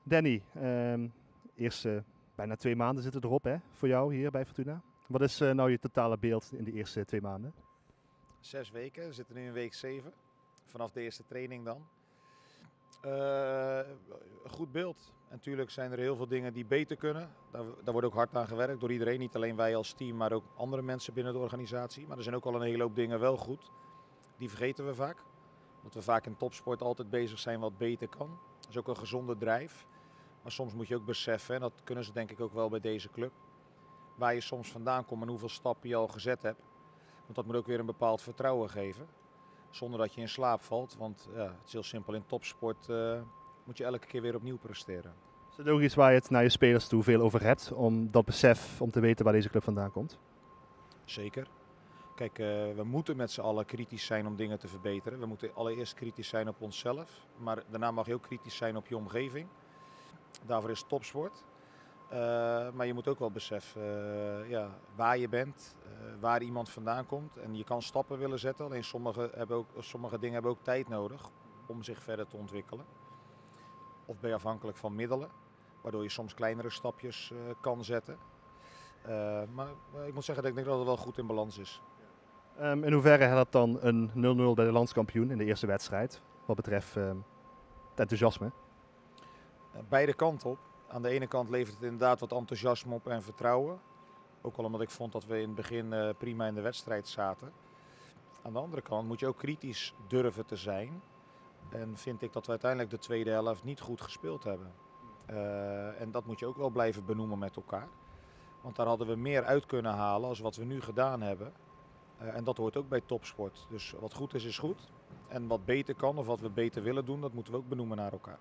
Danny, eerste bijna 2 maanden zitten erop hè, voor jou hier bij Fortuna. Wat is nou je totale beeld in de eerste 2 maanden? 6 weken, we zitten nu in week 7. Vanaf de eerste training dan. Een goed beeld. En natuurlijk zijn er heel veel dingen die beter kunnen. Daar wordt ook hard aan gewerkt door iedereen. Niet alleen wij als team, maar ook andere mensen binnen de organisatie. Maar er zijn ook al een hele hoop dingen wel goed. Die vergeten we vaak. Omdat we vaak in topsport altijd bezig zijn wat beter kan. Dat is ook een gezonde drijf. Maar soms moet je ook beseffen, en dat kunnen ze denk ik ook wel bij deze club, waar je soms vandaan komt en hoeveel stappen je al gezet hebt. Want dat moet ook weer een bepaald vertrouwen geven. Zonder dat je in slaap valt. Want ja, het is heel simpel, in topsport moet je elke keer weer opnieuw presteren. Is het ook iets waar je het naar je spelers toe veel over hebt, om dat besef, om te weten waar deze club vandaan komt? Zeker. Kijk, we moeten met z'n allen kritisch zijn om dingen te verbeteren. We moeten allereerst kritisch zijn op onszelf. Maar daarna mag je ook kritisch zijn op je omgeving. Daarvoor is topsport. Maar je moet ook wel beseffen waar je bent, waar iemand vandaan komt. En je kan stappen willen zetten, alleen sommige dingen hebben ook tijd nodig om zich verder te ontwikkelen. Of ben je afhankelijk van middelen, waardoor je soms kleinere stapjes kan zetten. Maar ik moet zeggen dat ik denk dat het wel goed in balans is. In hoeverre helpt dan een 0-0 bij de landskampioen in de eerste wedstrijd, wat betreft het enthousiasme? Beide kanten op. Aan de ene kant levert het inderdaad wat enthousiasme op en vertrouwen. Ook al omdat ik vond dat we in het begin prima in de wedstrijd zaten. Aan de andere kant moet je ook kritisch durven te zijn. En vind ik dat we uiteindelijk de tweede helft niet goed gespeeld hebben. En dat moet je ook wel blijven benoemen met elkaar. Want daar hadden we meer uit kunnen halen als wat we nu gedaan hebben. En dat hoort ook bij topsport. Dus wat goed is goed. En wat beter kan of wat we beter willen doen, dat moeten we ook benoemen naar elkaar.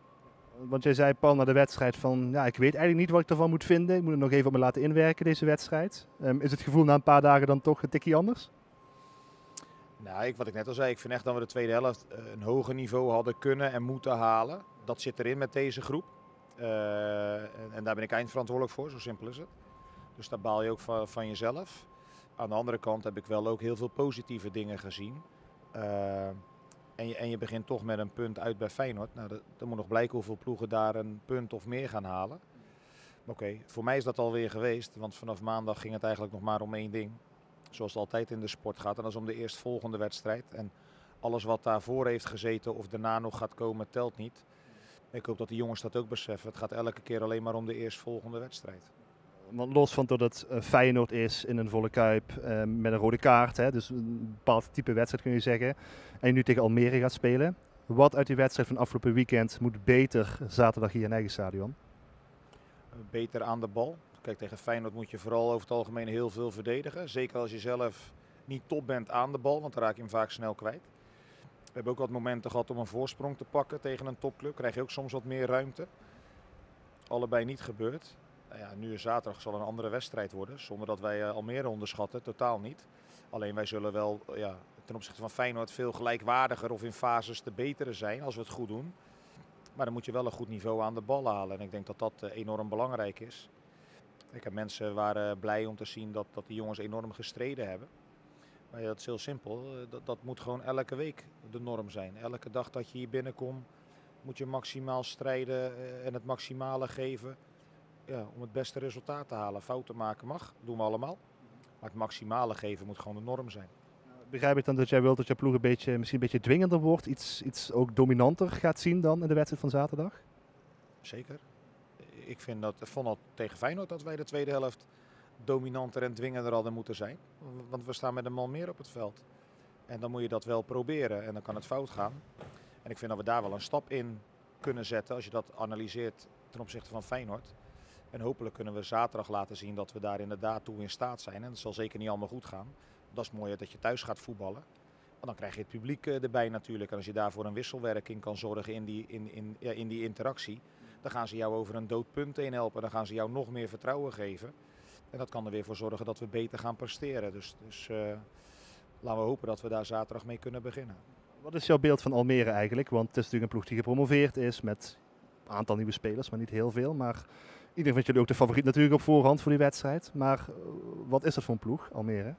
Want jij zei Paul na de wedstrijd van, ja, ik weet eigenlijk niet wat ik ervan moet vinden. Ik moet het nog even op me laten inwerken, deze wedstrijd. Is het gevoel na een paar dagen dan toch een tikje anders? Nou, wat ik net al zei, ik vind echt dat we de tweede helft een hoger niveau hadden kunnen en moeten halen. Dat zit erin met deze groep. En daar ben ik eindverantwoordelijk voor, zo simpel is het. Dus daar baal je ook van jezelf. Aan de andere kant heb ik wel ook heel veel positieve dingen gezien. En je begint toch met een punt uit bij Feyenoord. Nou, dan moet nog blijken hoeveel ploegen daar een punt of meer gaan halen. Oké, voor mij is dat alweer geweest. Want vanaf maandag ging het eigenlijk nog maar om één ding. Zoals het altijd in de sport gaat. En dat is om de eerstvolgende wedstrijd. En alles wat daarvoor heeft gezeten of daarna nog gaat komen, telt niet. Ik hoop dat de jongens dat ook beseffen. Het gaat elke keer alleen maar om de eerstvolgende wedstrijd. Want los van dat het Feyenoord is in een volle kuip met een rode kaart, hè, dus een bepaald type wedstrijd kun je zeggen, en je nu tegen Almere gaat spelen. Wat uit die wedstrijd van afgelopen weekend moet beter zaterdag hier in eigen stadion? Beter aan de bal. Kijk, tegen Feyenoord moet je vooral over het algemeen heel veel verdedigen. Zeker als je zelf niet top bent aan de bal, want dan raak je hem vaak snel kwijt. We hebben ook wat momenten gehad om een voorsprong te pakken tegen een topclub. Krijg je ook soms wat meer ruimte. Allebei niet gebeurd. Nou ja, nu is zaterdag zal een andere wedstrijd worden. Zonder dat wij Almere onderschatten, totaal niet. Alleen wij zullen wel ten opzichte van Feyenoord veel gelijkwaardiger of in fases te betere zijn als we het goed doen. Maar dan moet je wel een goed niveau aan de bal halen. En ik denk dat dat enorm belangrijk is. Mensen waren blij om te zien dat die jongens enorm gestreden hebben. Maar ja, dat is heel simpel. Dat moet gewoon elke week de norm zijn. Elke dag dat je hier binnenkomt moet je maximaal strijden en het maximale geven om het beste resultaat te halen. Fouten maken mag, doen we allemaal. Maar het maximale geven moet gewoon de norm zijn. Begrijp ik dan dat jij wilt dat je ploeg misschien een beetje dwingender wordt, iets ook dominanter gaat zien dan in de wedstrijd van zaterdag? Zeker. Ik vond al tegen Feyenoord dat wij de tweede helft dominanter en dwingender hadden moeten zijn. Want we staan met een man meer op het veld. En dan moet je dat wel proberen en dan kan het fout gaan. En ik vind dat we daar wel een stap in kunnen zetten als je dat analyseert ten opzichte van Feyenoord. En hopelijk kunnen we zaterdag laten zien dat we daar inderdaad toe in staat zijn. En dat zal zeker niet allemaal goed gaan. Dat is mooi dat je thuis gaat voetballen. Want dan krijg je het publiek erbij natuurlijk. En als je daarvoor een wisselwerking kan zorgen in die interactie, dan gaan ze jou over een dood punt heen helpen. Dan gaan ze jou nog meer vertrouwen geven. En dat kan er weer voor zorgen dat we beter gaan presteren. Dus laten we hopen dat we daar zaterdag mee kunnen beginnen. Wat is jouw beeld van Almere eigenlijk? Want het is natuurlijk een ploeg die gepromoveerd is met een aantal nieuwe spelers, maar niet heel veel. Maar iedereen vindt jullie ook de favoriet natuurlijk op voorhand voor die wedstrijd. Maar wat is dat voor een ploeg, Almere?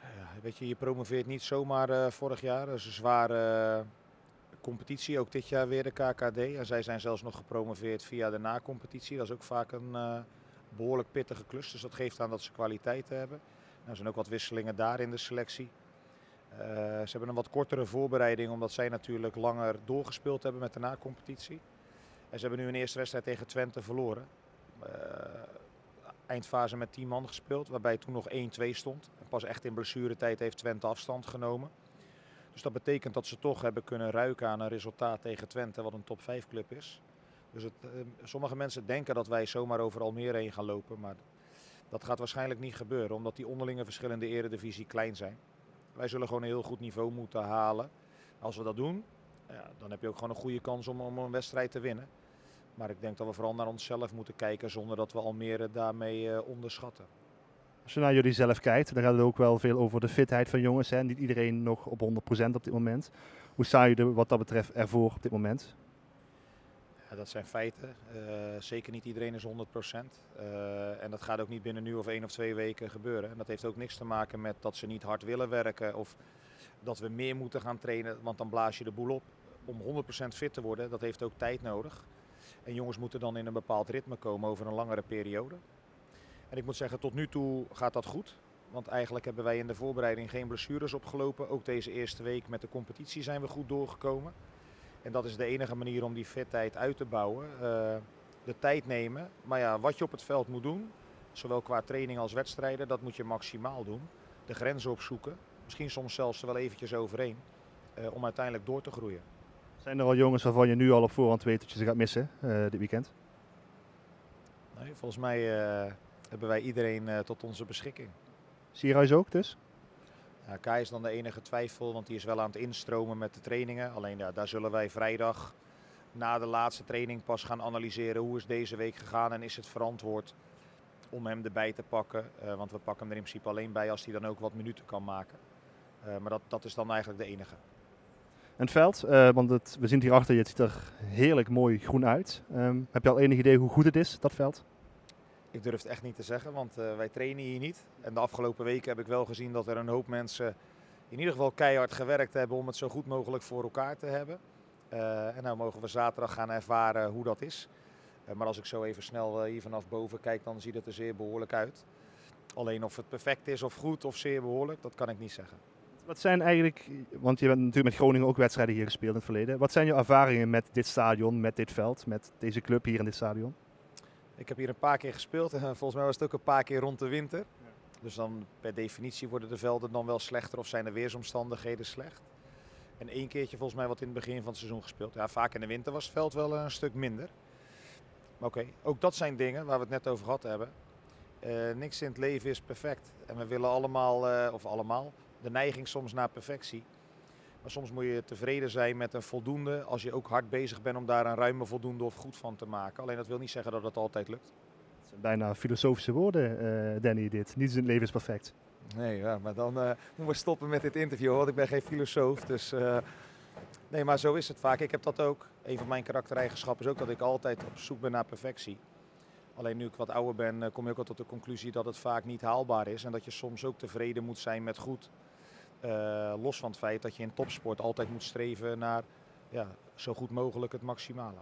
Ja, weet je promoveert niet zomaar vorig jaar. Dat is een zware competitie, ook dit jaar weer de KKD. En zij zijn zelfs nog gepromoveerd via de na-competitie. Dat is ook vaak een behoorlijk pittige klus, dus dat geeft aan dat ze kwaliteit hebben. Nou, er zijn ook wat wisselingen daar in de selectie. Ze hebben een wat kortere voorbereiding, omdat zij natuurlijk langer doorgespeeld hebben met de na-competitie. En ze hebben nu een eerste wedstrijd tegen Twente verloren. Eindfase met 10 man gespeeld, waarbij toen nog 1-2 stond. En pas echt in blessuretijd heeft Twente afstand genomen. Dus dat betekent dat ze toch hebben kunnen ruiken aan een resultaat tegen Twente, wat een top 5 club is. Dus sommige mensen denken dat wij zomaar over Almere heen gaan lopen, maar dat gaat waarschijnlijk niet gebeuren, omdat die onderlinge verschillen in de eredivisie klein zijn. Wij zullen gewoon een heel goed niveau moeten halen. Als we dat doen, ja, dan heb je ook gewoon een goede kans om een wedstrijd te winnen. Maar ik denk dat we vooral naar onszelf moeten kijken zonder dat we Almere daarmee onderschatten. Als je naar jullie zelf kijkt, dan gaat het ook wel veel over de fitheid van jongens. Hè? Niet iedereen nog op 100% op dit moment. Hoe sta je er wat dat betreft ervoor op dit moment? Ja, dat zijn feiten. Zeker niet iedereen is 100%. En dat gaat ook niet binnen nu of 1 of 2 weken gebeuren. En dat heeft ook niks te maken met dat ze niet hard willen werken of dat we meer moeten gaan trainen, want dan blaas je de boel op. Om 100% fit te worden, dat heeft ook tijd nodig. En jongens moeten dan in een bepaald ritme komen over een langere periode. En ik moet zeggen, tot nu toe gaat dat goed. Want eigenlijk hebben wij in de voorbereiding geen blessures opgelopen. Ook deze eerste week met de competitie zijn we goed doorgekomen. En dat is de enige manier om die fitheid uit te bouwen. De tijd nemen. Maar ja, wat je op het veld moet doen, zowel qua training als wedstrijden, dat moet je maximaal doen. De grenzen opzoeken. Misschien soms zelfs er wel eventjes overheen. Om uiteindelijk door te groeien. Zijn er al jongens waarvan je nu al op voorhand weet dat je ze gaat missen dit weekend? Nee, volgens mij hebben wij iedereen tot onze beschikking. Sierhuis ook dus? Ja, Kai is dan de enige twijfel, want die is wel aan het instromen met de trainingen. Alleen ja, daar zullen wij vrijdag na de laatste training pas gaan analyseren hoe is deze week gegaan en is het verantwoord om hem erbij te pakken. Want we pakken hem er in principe alleen bij als hij dan ook wat minuten kan maken. Maar dat is dan eigenlijk de enige. En het veld, want we zien het hier achter je, het ziet er heerlijk mooi groen uit. Heb je al enig idee hoe goed het is, dat veld? Ik durf het echt niet te zeggen, want wij trainen hier niet. En de afgelopen weken heb ik wel gezien dat er een hoop mensen in ieder geval keihard gewerkt hebben om het zo goed mogelijk voor elkaar te hebben. En nou mogen we zaterdag gaan ervaren hoe dat is. Maar als ik zo even snel hier vanaf boven kijk, dan ziet het er zeer behoorlijk uit. Alleen of het perfect is of goed of zeer behoorlijk, dat kan ik niet zeggen. Wat zijn eigenlijk, want je bent natuurlijk met Groningen ook wedstrijden hier gespeeld in het verleden. Wat zijn je ervaringen met dit stadion, met dit veld, met deze club hier in dit stadion? Ik heb hier een paar keer gespeeld en volgens mij was het ook een paar keer rond de winter. Ja. Dus dan per definitie worden de velden dan wel slechter of zijn de weersomstandigheden slecht. En 1 keertje volgens mij wat in het begin van het seizoen gespeeld. Ja, vaak in de winter was het veld wel een stuk minder. Maar oké, ook dat zijn dingen waar we het net over gehad hebben. Niks in het leven is perfect. En we willen allemaal, de neiging soms naar perfectie. Maar soms moet je tevreden zijn met een voldoende als je ook hard bezig bent om daar een ruime voldoende of goed van te maken. Alleen dat wil niet zeggen dat het altijd lukt. Het zijn bijna filosofische woorden, Danny, dit. Niets in het leven is perfect. Nee, ja, maar dan moeten we stoppen met dit interview, want ik ben geen filosoof. Dus, nee, maar zo is het vaak. Ik heb dat ook. Een van mijn karaktereigenschappen is ook dat ik altijd op zoek ben naar perfectie. Alleen nu ik wat ouder ben, kom ik ook al tot de conclusie dat het vaak niet haalbaar is. En dat je soms ook tevreden moet zijn met goed. Los van het feit dat je in topsport altijd moet streven naar zo goed mogelijk het maximale.